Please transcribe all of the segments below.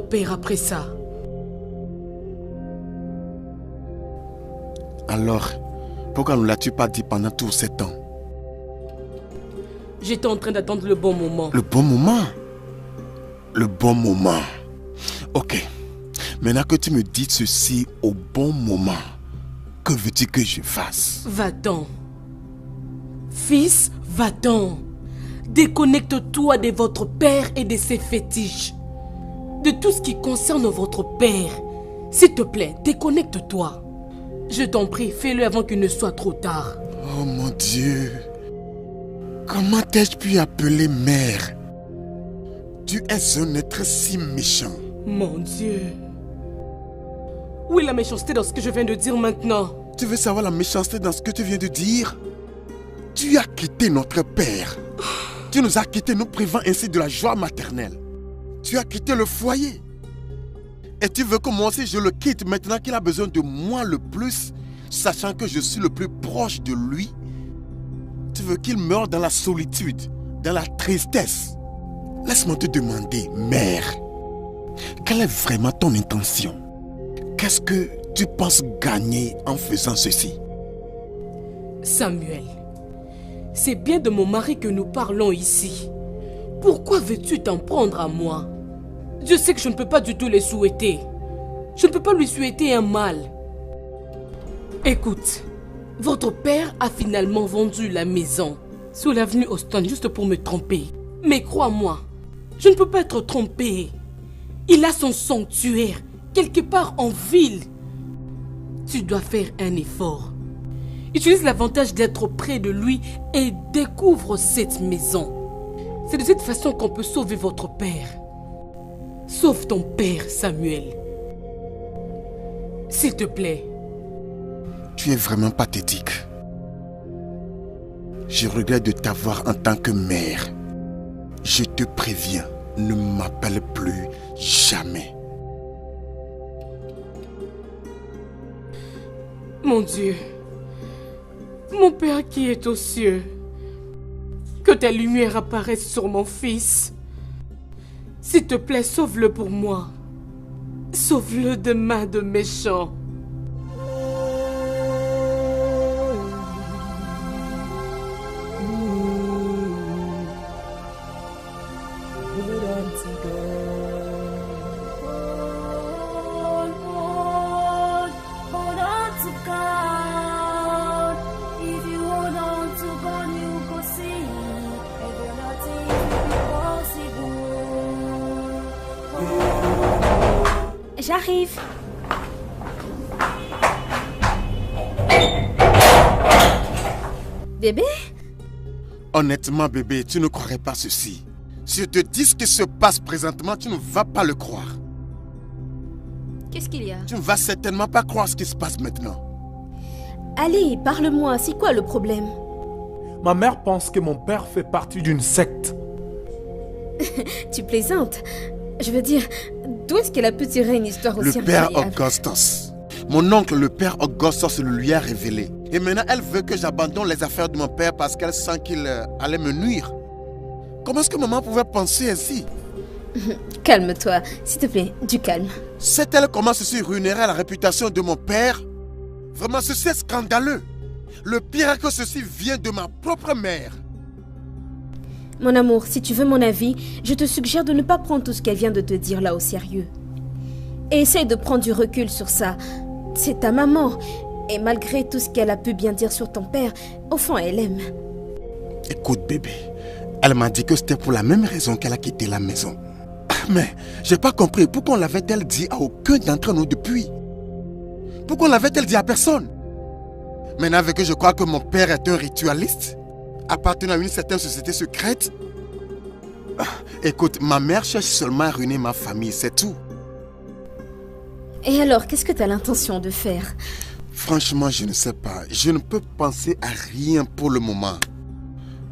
père après ça. Alors, pourquoi ne l'as-tu pas dit pendant tout ce temps? J'étais en train d'attendre le bon moment. Le bon moment? Le bon moment. Ok. Maintenant que tu me dis ceci au bon moment, que veux-tu que je fasse? Va-t'en. Fils, va-t'en. Déconnecte-toi de votre père et de ses fétiches. De tout ce qui concerne votre père. S'il te plaît, déconnecte-toi. Je t'en prie, fais-le avant qu'il ne soit trop tard. Oh mon Dieu. Comment t'ai-je pu appeler mère? Tu es un être si méchant. Mon Dieu. Où est la méchanceté dans ce que je viens de dire maintenant? Tu veux savoir la méchanceté dans ce que tu viens de dire? Tu as quitté notre père. Tu nous as quittés, nous privant ainsi de la joie maternelle. Tu as quitté le foyer. Et tu veux que moi aussi je le quitte maintenant qu'il a besoin de moi le plus, sachant que je suis le plus proche de lui? Tu veux qu'il meure dans la solitude, dans la tristesse? Laisse-moi te demander, mère, quelle est vraiment ton intention? Qu'est-ce que tu penses gagner en faisant ceci? Samuel, c'est bien de mon mari que nous parlons ici. Pourquoi veux-tu t'en prendre à moi? Je sais que je ne peux pas du tout les souhaiter. Je ne peux pas lui souhaiter un mal. Écoute, votre père a finalement vendu la maison sous l'avenue Austin juste pour me tromper. Mais crois-moi, je ne peux pas être trompé. Il a son sanctuaire quelque part en ville. Tu dois faire un effort. Utilise l'avantage d'être près de lui et découvre cette maison. C'est de cette façon qu'on peut sauver votre père. Sauve ton père, Samuel. S'il te plaît. Tu es vraiment pathétique. Je regrette de t'avoir en tant que mère. Je te préviens, ne m'appelle plus jamais. Mon Dieu, mon Père qui est aux cieux, que ta lumière apparaisse sur mon fils. S'il te plaît, sauve-le pour moi. Sauve-le de mains de méchants. J'arrive. Bébé? Honnêtement, bébé, tu ne croirais pas ceci. Si je te dis ce qui se passe présentement, tu ne vas pas le croire. Qu'est-ce qu'il y a? Tu ne vas certainement pas croire ce qui se passe maintenant. Allez, parle-moi, c'est quoi le problème? Ma mère pense que mon père fait partie d'une secte. Tu plaisantes. Je veux dire, d'où est-ce qu'elle a pu tirer une histoire aussi Le père incroyable? Augustus. Mon oncle, le père Augustus, le lui a révélé. Et maintenant, elle veut que j'abandonne les affaires de mon père parce qu'elle sent qu'il allait me nuire. Comment est-ce que maman pouvait penser ainsi? Calme-toi, s'il te plaît, du calme. Sait-elle comment ceci ruinerait la réputation de mon père? Vraiment, ceci est scandaleux. Le pire est que ceci vient de ma propre mère. Mon amour, si tu veux mon avis, je te suggère de ne pas prendre tout ce qu'elle vient de te dire là au sérieux. Et essaye de prendre du recul sur ça. C'est ta maman. Et malgré tout ce qu'elle a pu bien dire sur ton père, au fond, elle aime. Écoute, bébé, elle m'a dit que c'était pour la même raison qu'elle a quitté la maison. Mais j'ai pas compris pourquoi on l'avait-elle dit à aucun d'entre nous depuis? Pourquoi on l'avait-elle dit à personne? Maintenant, avec que je crois que mon père est un ritualiste, appartenant à une certaine société secrète. Écoute, ma mère cherche seulement à ruiner ma famille, c'est tout. Et alors, qu'est-ce que tu as l'intention de faire? Franchement, je ne sais pas. Je ne peux penser à rien pour le moment.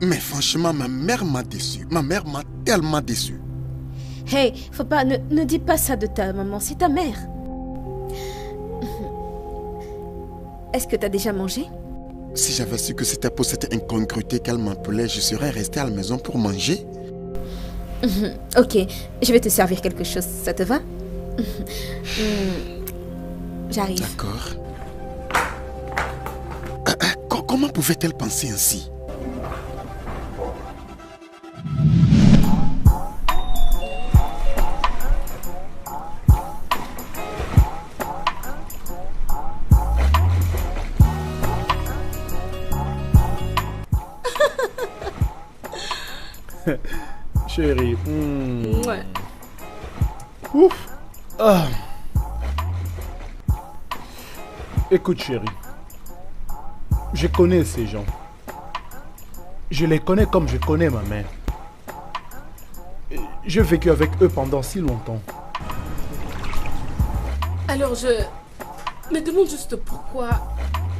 Mais franchement, ma mère m'a déçu. Ma mère m'a tellement déçu. Hey, faut pas... Ne dis pas ça de ta maman, c'est ta mère. Est-ce que tu as déjà mangé? Si j'avais su que c'était pour cette incongruité qu'elle m'appelait, je serais resté à la maison pour manger. Ok, je vais te servir quelque chose, ça te va? J'arrive. D'accord. Comment pouvait-elle penser ainsi? Chérie. Ouais. Ouf. Ah. Écoute, chérie. Je connais ces gens. Je les connais comme je connais ma mère. J'ai vécu avec eux pendant si longtemps. Alors je me demande juste pourquoi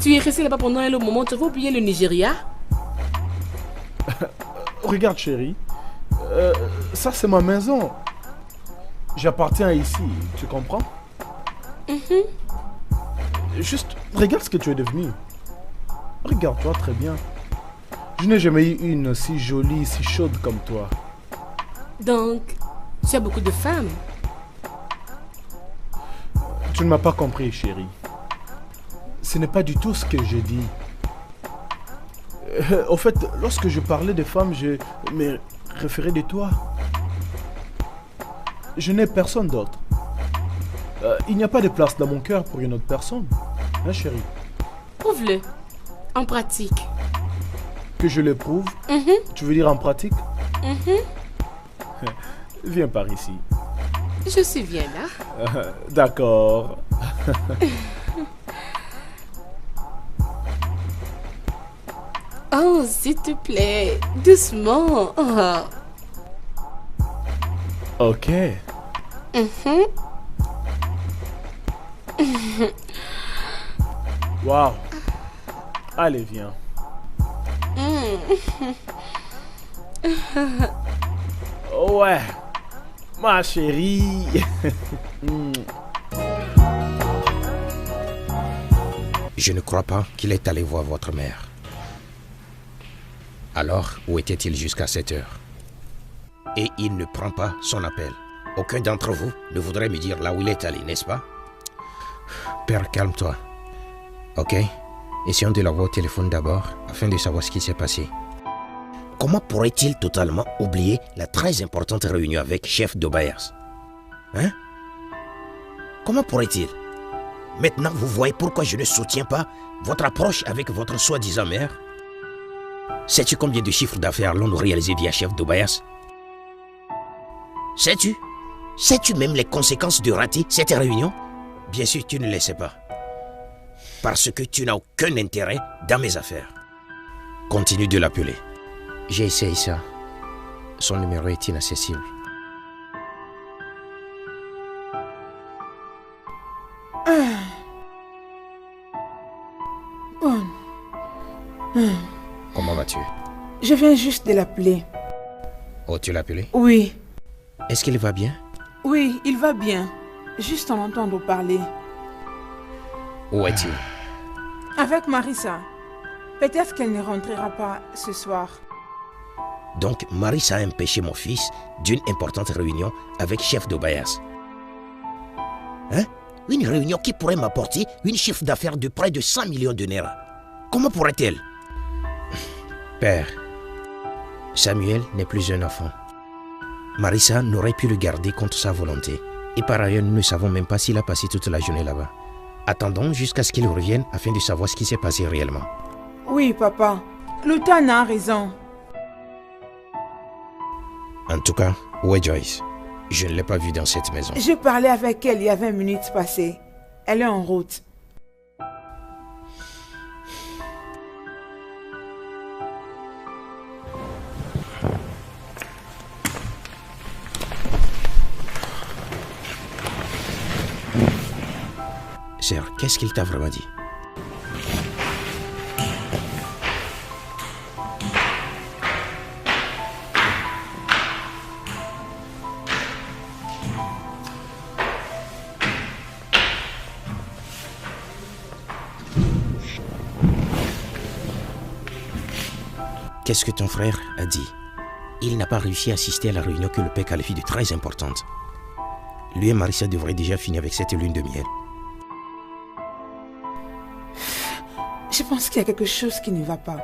tu es resté là-bas pendant un long moment. Tu avais oublié le Nigeria? Regarde, chérie. Ça, c'est ma maison. J'appartiens ici, tu comprends? Juste, regarde ce que tu es devenu. Regarde-toi très bien. Je n'ai jamais eu une si jolie, si chaude comme toi. Donc, tu as beaucoup de femmes? Tu ne m'as pas compris, chérie. Ce n'est pas du tout ce que j'ai dit. Au fait, lorsque je parlais de femmes, je me référais de toi. Je n'ai personne d'autre. Il n'y a pas de place dans mon cœur pour une autre personne. Hein, chérie? Prouve-le. En pratique. Que je l'éprouve? Tu veux dire en pratique? Viens par ici. Je suis bien là. D'accord. Oh, s'il te plaît. Doucement. Oh. Ok. Wow. Allez, viens. Ouais. Ma chérie. Je ne crois pas qu'il est allé voir votre mère. Alors, où était-il jusqu'à cette heure? Et il ne prend pas son appel. Aucun d'entre vous ne voudrait me dire là où il est allé, n'est-ce pas? Père, calme-toi. Ok? Essayons de l'avoir au téléphone d'abord, afin de savoir ce qui s'est passé. Comment pourrait-il totalement oublier la très importante réunion avec chef d'Obayers? Hein? Comment pourrait-il? Maintenant, vous voyez pourquoi je ne soutiens pas votre approche avec votre soi-disant mère? Sais-tu combien de chiffres d'affaires l'on a réalisé via chef d'Obayers? Sais-tu? Sais-tu même les conséquences de rater cette réunion? Bien sûr, tu ne le sais pas. Parce que tu n'as aucun intérêt dans mes affaires. Continue de l'appeler. J'ai essayé ça. Son numéro est inaccessible. Comment vas-tu? Je viens juste de l'appeler. Oh, tu l'as appelé? Oui. Est-ce qu'il va bien? Oui, il va bien. Juste en entendre parler. Où est-il? Avec Marissa. Peut-être qu'elle ne rentrera pas ce soir. Donc, Marissa a empêché mon fils d'une importante réunion avec chef d'Obayers. Hein? Une réunion qui pourrait m'apporter une chiffre d'affaires de près de 100 millions de naira. Comment pourrait-elle? Père, Samuel n'est plus un enfant. Marissa n'aurait pu le garder contre sa volonté. Et par ailleurs, nous ne savons même pas s'il a passé toute la journée là-bas. Attendons jusqu'à ce qu'il revienne afin de savoir ce qui s'est passé réellement. Oui, papa. Lutan a raison. En tout cas, où est Joyce? Je ne l'ai pas vue dans cette maison. J'ai parlé avec elle il y a 20 minutes passées. Elle est en route. Sœur, qu'est-ce qu'il t'a vraiment dit? Qu'est-ce que ton frère a dit? Il n'a pas réussi à assister à la réunion que le père qualifie de très importante. Lui et Marissa devraient déjà finir avec cette lune de miel. Je pense qu'il y a quelque chose qui ne va pas.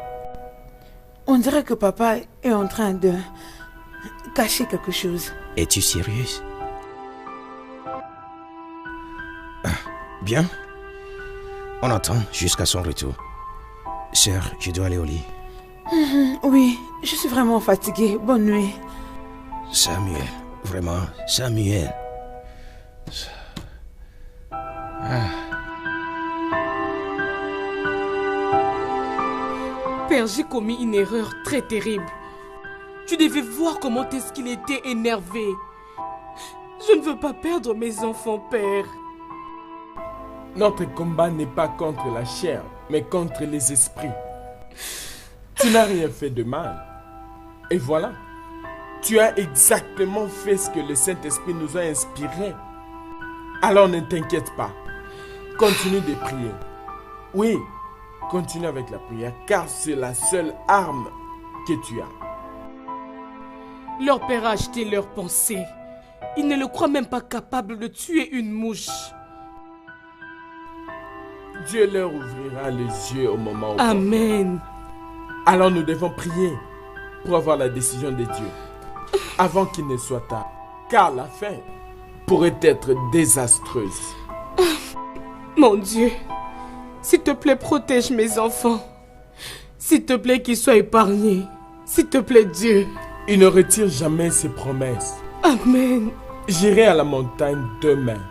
On dirait que papa est en train de cacher quelque chose. Es-tu sérieuse? Bien. On attend jusqu'à son retour. Sœur, je dois aller au lit. Oui, je suis vraiment fatiguée. Bonne nuit. Samuel, vraiment, Samuel. Père, j'ai commis une erreur très terrible. Tu devais voir comment est-ce qu'il était énervé. Je ne veux pas perdre mes enfants, Père. Notre combat n'est pas contre la chair, mais contre les esprits. Tu n'as rien fait de mal. Et voilà, tu as exactement fait ce que le Saint-Esprit nous a inspiré. Alors ne t'inquiète pas. Continue de prier. Oui, continue avec la prière, car c'est la seule arme que tu as. Leur père a acheté leurs pensées. Ils ne le croient même pas capable de tuer une mouche. Dieu leur ouvrira les yeux au moment où... Amen. Alors nous devons prier pour avoir la décision de Dieu avant qu'il ne soit tard. Car la fin pourrait être désastreuse. Mon Dieu, s'il te plaît, protège mes enfants. S'il te plaît, qu'ils soient épargnés. S'il te plaît, Dieu. Il ne retire jamais ses promesses. Amen. J'irai à la montagne demain.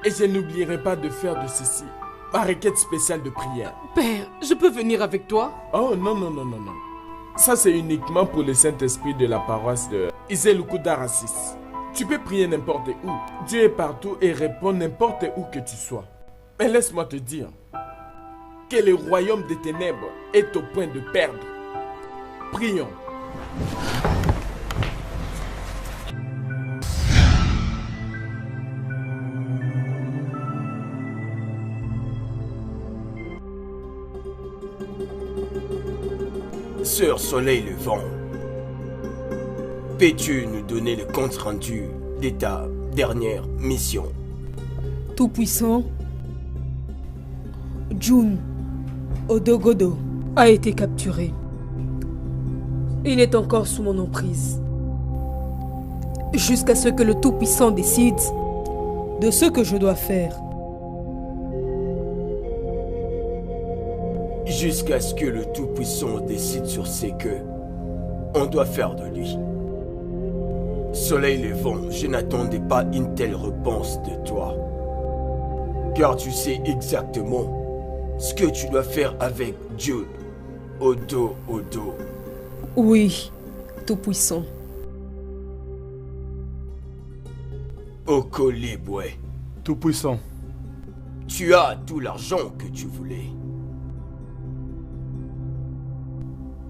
Et je n'oublierai pas de faire de ceci ma requête spéciale de prière. Père, je peux venir avec toi? Oh non, non, non, non, non. Ça c'est uniquement pour le Saint-Esprit de la paroisse de Izeluku d'Arasis. Tu peux prier n'importe où. Dieu est partout et répond n'importe où que tu sois. Mais laisse-moi te dire que le royaume des ténèbres est au point de perdre. Prions. Sœur Soleil Levant, peux-tu nous donner le compte-rendu de ta dernière mission? Tout-puissant, Jun Odogodo a été capturé. Il est encore sous mon emprise. Jusqu'à ce que le Tout-Puissant décide de ce que je dois faire. Jusqu'à ce que le Tout-Puissant décide sur ce que on doit faire de lui. Soleil Levant, je n'attendais pas une telle réponse de toi. Car tu sais exactement ce que tu dois faire avec Dieu. Odo. Oui, Tout-Puissant. Okolibwe. Tout-Puissant. Tu as tout l'argent que tu voulais.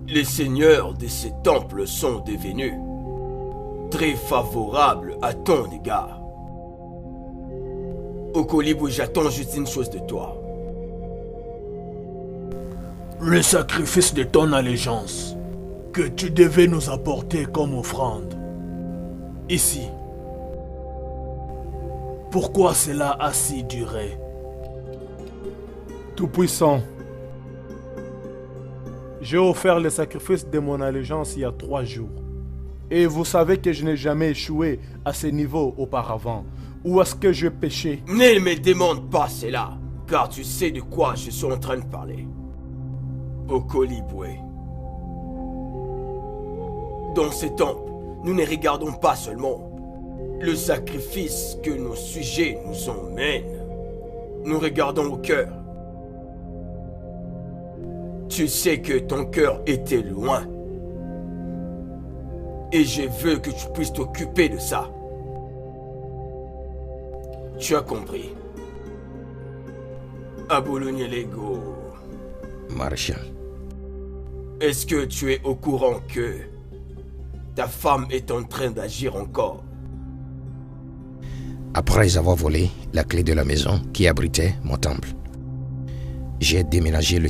Les seigneurs de ces temples sont devenus très favorables à ton égard. Okolibwe, j'attends juste une chose de toi. Le sacrifice de ton allégeance que tu devais nous apporter comme offrande. Ici. Pourquoi cela a si duré? Tout-Puissant. J'ai offert le sacrifice de mon allégeance il y a 3 jours. Et vous savez que je n'ai jamais échoué à ce niveau auparavant. Ou est-ce que je péchais? Ne me demande pas cela, car tu sais de quoi je suis en train de parler. Okolibwe. Dans ce temple, nous ne regardons pas seulement le sacrifice que nos sujets nous emmènent. Nous regardons au cœur. Tu sais que ton cœur était loin. Et je veux que tu puisses t'occuper de ça. Tu as compris. Abolounielego. Maréchal. Est-ce que tu es au courant que ta femme est en train d'agir encore? Après avoir volé la clé de la maison qui abritait mon temple, j'ai déménagé le